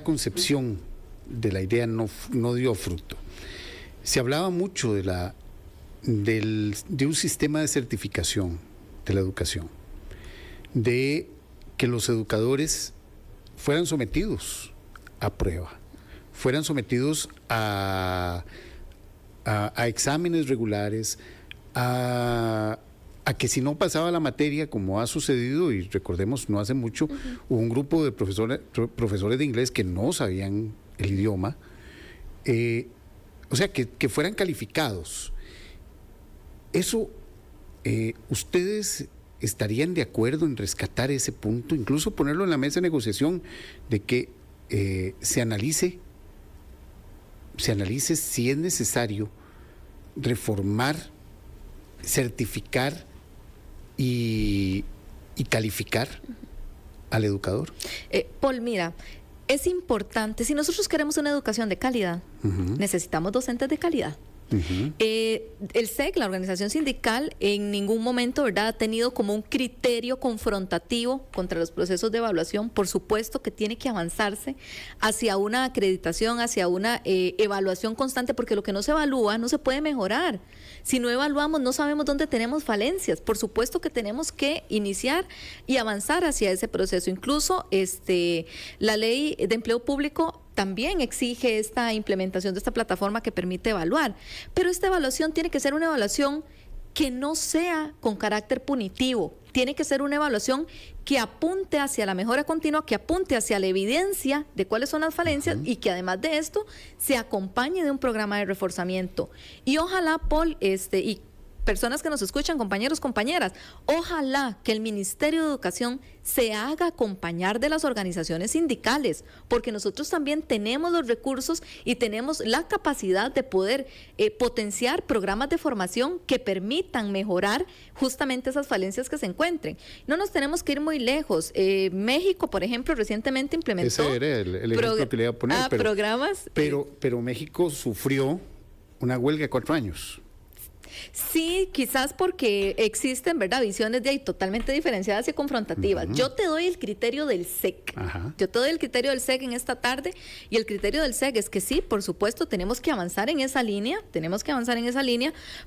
concepción de la idea no dio fruto. Se hablaba mucho de un sistema de certificación de la educación, de que los educadores fueran sometidos a prueba, fueran sometidos a exámenes regulares, a que si no pasaba la materia, como ha sucedido, y recordemos, no hace mucho, hubo un grupo de profesores de inglés que no sabían el idioma, o sea, que fueran calificados. Eso, ¿ustedes estarían de acuerdo en rescatar ese punto, incluso ponerlo en la mesa de negociación, de que se analice si es necesario reformar, certificar y calificar al educador? Paul, mira, es importante, si nosotros queremos una educación de calidad, necesitamos docentes de calidad. El SEC, la organización sindical, en ningún momento, ¿verdad?, ha tenido como un criterio confrontativo contra los procesos de evaluación. Por supuesto que tiene que avanzarse hacia una acreditación, hacia una evaluación constante, porque lo que no se evalúa no se puede mejorar. Si no evaluamos, no sabemos dónde tenemos falencias. Por supuesto que tenemos que iniciar y avanzar hacia ese proceso. Incluso la ley de empleo público también exige esta implementación de esta plataforma que permite evaluar. Pero esta evaluación tiene que ser una evaluación que no sea con carácter punitivo. Tiene que ser una evaluación que apunte hacia la mejora continua, que apunte hacia la evidencia de cuáles son las falencias y que además de esto se acompañe de un programa de reforzamiento. Y ojalá, Paul, y personas que nos escuchan, compañeros, compañeras, ojalá que el Ministerio de Educación se haga acompañar de las organizaciones sindicales, porque nosotros también tenemos los recursos y tenemos la capacidad de poder potenciar programas de formación que permitan mejorar justamente esas falencias que se encuentren. No nos tenemos que ir muy lejos. México, por ejemplo, recientemente implementó... Ese era el ejemplo que le iba a poner. Programas... Pero México sufrió una huelga de 4 años. Sí, quizás porque existen, ¿verdad?, visiones de ahí totalmente diferenciadas y confrontativas. Yo te doy el criterio del SEC. Yo te doy el criterio del SEC en esta tarde, y el criterio del SEC es que sí, por supuesto, tenemos que avanzar en esa línea,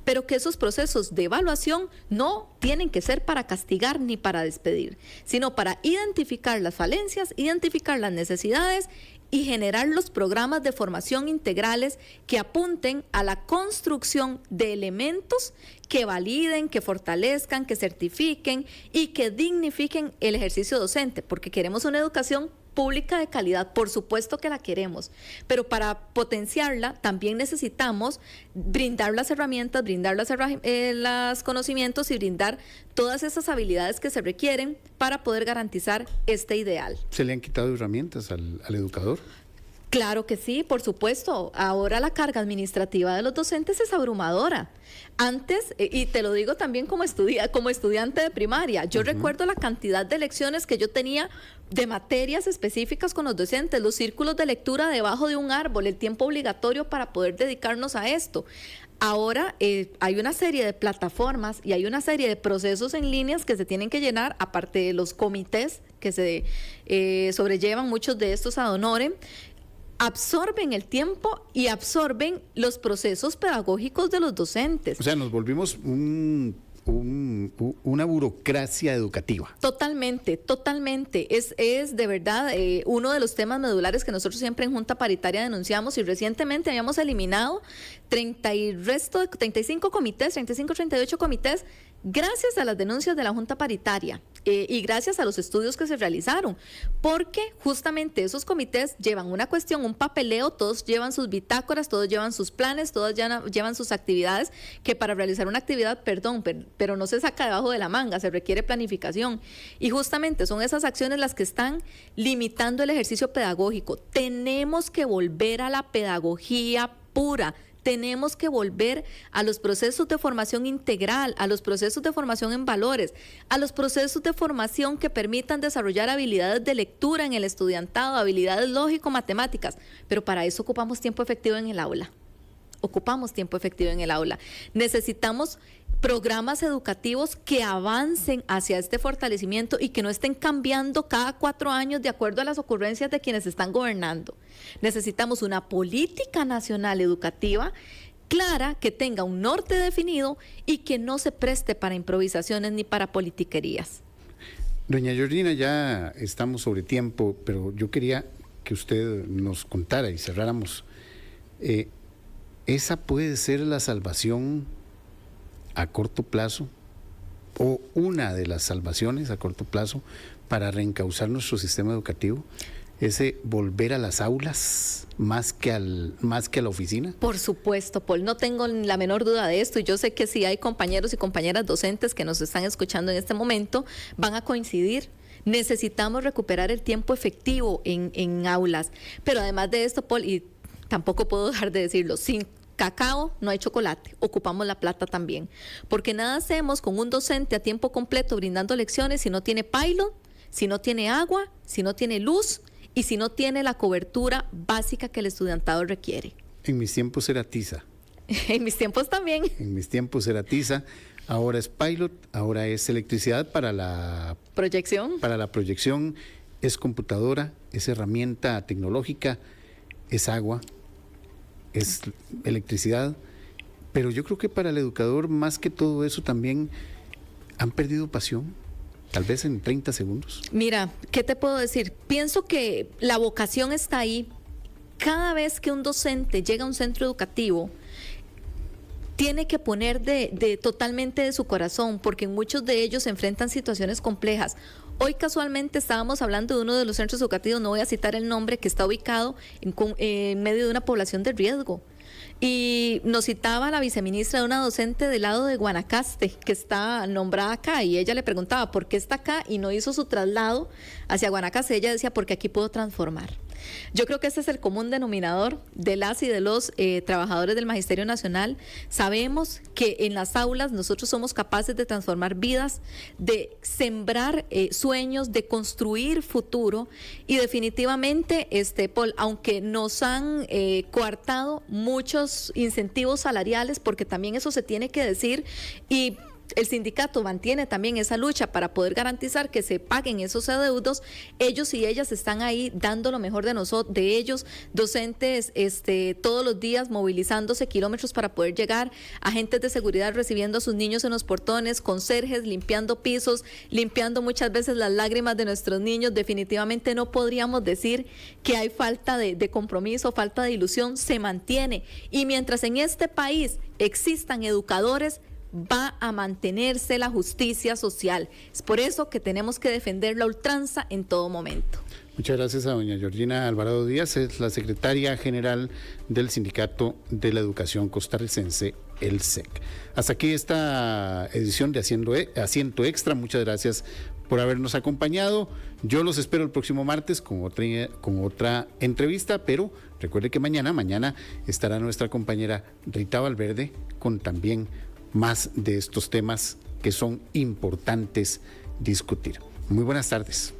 pero que esos procesos de evaluación no tienen que ser para castigar ni para despedir, sino para identificar las falencias, identificar las necesidades y generar los programas de formación integrales que apunten a la construcción de elementos que validen, que fortalezcan, que certifiquen y que dignifiquen el ejercicio docente, porque queremos una educación pública de calidad, por supuesto que la queremos, pero para potenciarla también necesitamos brindar las herramientas, brindar los conocimientos y brindar todas esas habilidades que se requieren para poder garantizar este ideal. ¿Se le han quitado herramientas al educador? Claro que sí, por supuesto. Ahora la carga administrativa de los docentes es abrumadora. Antes, y te lo digo también como estudiante de primaria, yo recuerdo la cantidad de lecciones que yo tenía de materias específicas con los docentes, los círculos de lectura debajo de un árbol, el tiempo obligatorio para poder dedicarnos a esto. Ahora hay una serie de plataformas y hay una serie de procesos en líneas que se tienen que llenar, aparte de los comités que se sobrellevan, muchos de estos ad honorem, absorben el tiempo y absorben los procesos pedagógicos de los docentes. O sea, nos volvimos una burocracia educativa. Totalmente. Es de verdad uno de los temas medulares que nosotros siempre en Junta Paritaria denunciamos, y recientemente habíamos eliminado 35 comités, 38 comités, gracias a las denuncias de la Junta Paritaria y gracias a los estudios que se realizaron, porque justamente esos comités llevan una cuestión, un papeleo, todos llevan sus bitácoras, todos llevan sus planes, todos llevan sus actividades, que para realizar una actividad, pero no se saca debajo de la manga, se requiere planificación, y justamente son esas acciones las que están limitando el ejercicio pedagógico. Tenemos que volver a la pedagogía pura. Tenemos que volver a los procesos de formación integral, a los procesos de formación en valores, a los procesos de formación que permitan desarrollar habilidades de lectura en el estudiantado, habilidades lógico-matemáticas, pero para eso ocupamos tiempo efectivo en el aula. Necesitamos programas educativos que avancen hacia este fortalecimiento y que no estén cambiando cada 4 años de acuerdo a las ocurrencias de quienes están gobernando. Necesitamos una política nacional educativa clara, que tenga un norte definido y que no se preste para improvisaciones ni para politiquerías. Doña Georgina, ya estamos sobre tiempo, pero yo quería que usted nos contara y cerráramos. ¿Esa puede ser la salvación a corto plazo o una de las salvaciones a corto plazo para reencauzar nuestro sistema educativo? ¿Ese volver a las aulas más que a la oficina? Por supuesto, Paul, no tengo la menor duda de esto, y yo sé que si hay compañeros y compañeras docentes que nos están escuchando en este momento, van a coincidir. Necesitamos recuperar el tiempo efectivo en aulas, pero además de esto, Paul, y tampoco puedo dejar de decirlo, sin cacao no hay chocolate, ocupamos la plata también, porque nada hacemos con un docente a tiempo completo brindando lecciones si no tiene pilot, si no tiene agua, si no tiene luz y si no tiene la cobertura básica que el estudiantado requiere. En mis tiempos era tiza. En mis tiempos también. En mis tiempos era tiza, ahora es pilot, ahora es electricidad para la proyección. Para la proyección, es computadora, es herramienta tecnológica, es agua, es electricidad, pero yo creo que para el educador más que todo eso también han perdido pasión, tal vez en 30 segundos. Mira, ¿qué te puedo decir? Pienso que la vocación está ahí. Cada vez que un docente llega a un centro educativo, tiene que poner totalmente de su corazón, porque muchos de ellos se enfrentan situaciones complejas. Hoy casualmente estábamos hablando de uno de los centros educativos, no voy a citar el nombre, que está ubicado en medio de una población de riesgo. Y nos citaba la viceministra de una docente del lado de Guanacaste, que está nombrada acá, y ella le preguntaba por qué está acá y no hizo su traslado hacia Guanacaste. Ella decía, porque aquí puedo transformar. Yo creo que ese es el común denominador de las y de los trabajadores del Magisterio Nacional. Sabemos que en las aulas nosotros somos capaces de transformar vidas, de sembrar sueños, de construir futuro, y definitivamente, Paul, aunque nos han coartado muchos incentivos salariales, porque también eso se tiene que decir, y el sindicato mantiene también esa lucha para poder garantizar que se paguen esos adeudos, ellos y ellas están ahí dando lo mejor de ellos, docentes todos los días movilizándose kilómetros para poder llegar, agentes de seguridad recibiendo a sus niños en los portones, conserjes limpiando pisos, limpiando muchas veces las lágrimas de nuestros niños. Definitivamente no podríamos decir que hay falta de compromiso, falta de ilusión, se mantiene, y mientras en este país existan educadores, va a mantenerse la justicia social. Es por eso que tenemos que defender la ultranza en todo momento. Muchas gracias a doña Georgina Alvarado Díaz, es la secretaria general del Sindicato de la Educación Costarricense, el SEC. Hasta aquí esta edición de Asiento Extra. Muchas gracias por habernos acompañado. Yo los espero el próximo martes con otra entrevista, pero recuerde que mañana estará nuestra compañera Rita Valverde con también más de estos temas que son importantes discutir. Muy buenas tardes.